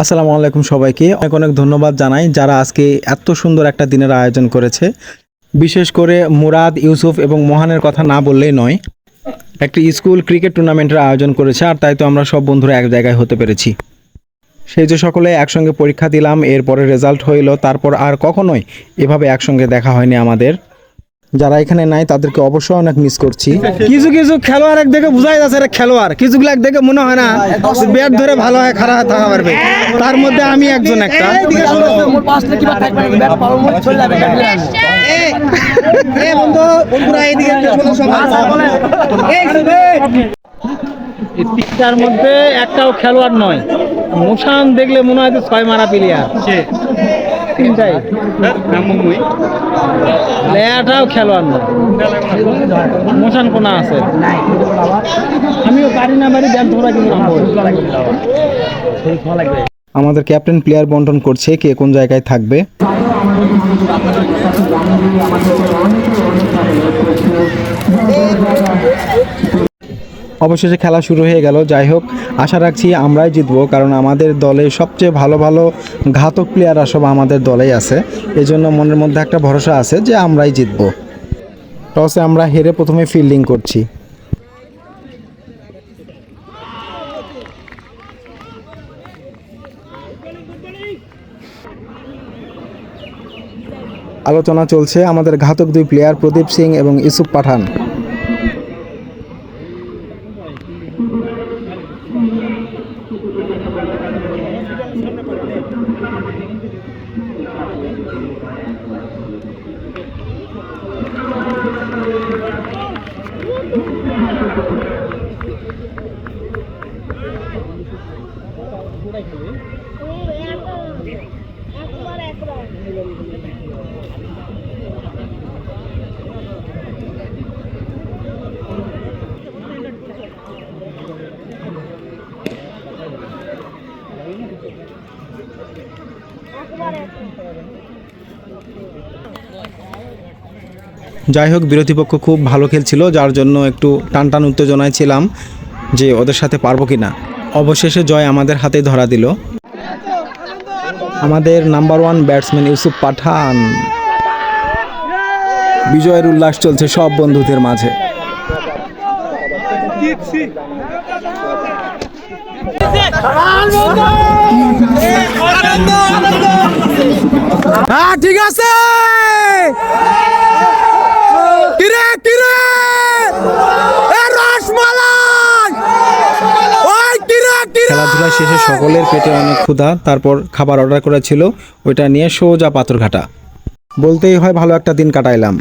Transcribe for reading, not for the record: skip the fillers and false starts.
আসসালামু আলাইকুম সবাইকে অনেক অনেক ধন্যবাদ জানাই যারা আজকে এত সুন্দর একটা দিনের আয়োজন করেছে। বিশেষ করে মুরাদ, ইউসুফ এবং মোহানের কথা না বললেই নয়। একটি স্কুল ক্রিকেট টুর্নামেন্টের আয়োজন করেছে, আর তাই তো আমরা সব বন্ধুরা এক জায়গায় হতে পেরেছি। সেই যে সকলে একসঙ্গে পরীক্ষা দিলাম, এরপরে রেজাল্ট হইল, তারপর আর কখনোই এভাবে একসঙ্গে দেখা হয়নি আমাদের। যারা এখানে নাই তাদেরকে অবশ্যই অনেক মিস করছি। কিছু কিছু খেলোয়াড় এক দেখে বোঝাই যাচ্ছে এটা খেলোয়াড়, কিছুগুলো এক দেখে মনে হয় না ব্যাট ধরে ভালো হয় খারাপ থাকা পারবে। তার মধ্যে আমি একজন একটা। এই পিকটার মধ্যে একটাও খেলোয়াড় নয়। মোশান দেখলে মনে হয় যে 6 মারা প্লেয়ার তিনটাই। লেয়াটাও খেলোয়াড় নয়, মোশান কোনা আছে। আমিও পারি না পারি ব্যাট ধরা কিন্তু আমাদের ক্যাপ্টেন প্লেয়ার বন্টন করছে কে কোন জায়গায় থাকবে। অবশেষে খেলা শুরু হয়ে গেল। যাই হোক, আশা রাখছি আমরাই জিতবো, কারণ আমাদের দলে সবচেয়ে ভালো ভালো ঘাতক প্লেয়াররা সব আমাদের দলেই আছে। এজন্য মনের মধ্যে একটা ভরসা আছে যে আমরাই জিতবো। টসে আমরা হেরে প্রথমে ফিল্ডিং করছি। আলোচনা চলছে আমাদের ঘাতক দুই প্লেয়ার প্রদীপ সিং এবং ইউসুফ পাঠান। যাই হোক, বিরোধী পক্ষ খুব ভালো খেলছিল, যার জন্য একটু টানটান উত্তেজনায় ছিলাম যে ওদের সাথে পারবো কিনা। অবশেষে জয় আমাদের হাতেই ধরা দিল। আমাদের নাম্বার 1 ব্যাটসম্যান ইউসুফ পাঠান। বিজয়ের উল্লাস চলছে সব বন্ধুদের মাঝে। ঠিক আছে। খেলাধুলা শেষে সকলের পেটে অনেক ক্ষুধা, তারপর খাবার অর্ডার করা ছিল, ওইটা নিয়ে সোজা পাথরঘাটা। বলতেই হয় ভালো একটা দিন কাটাইলাম।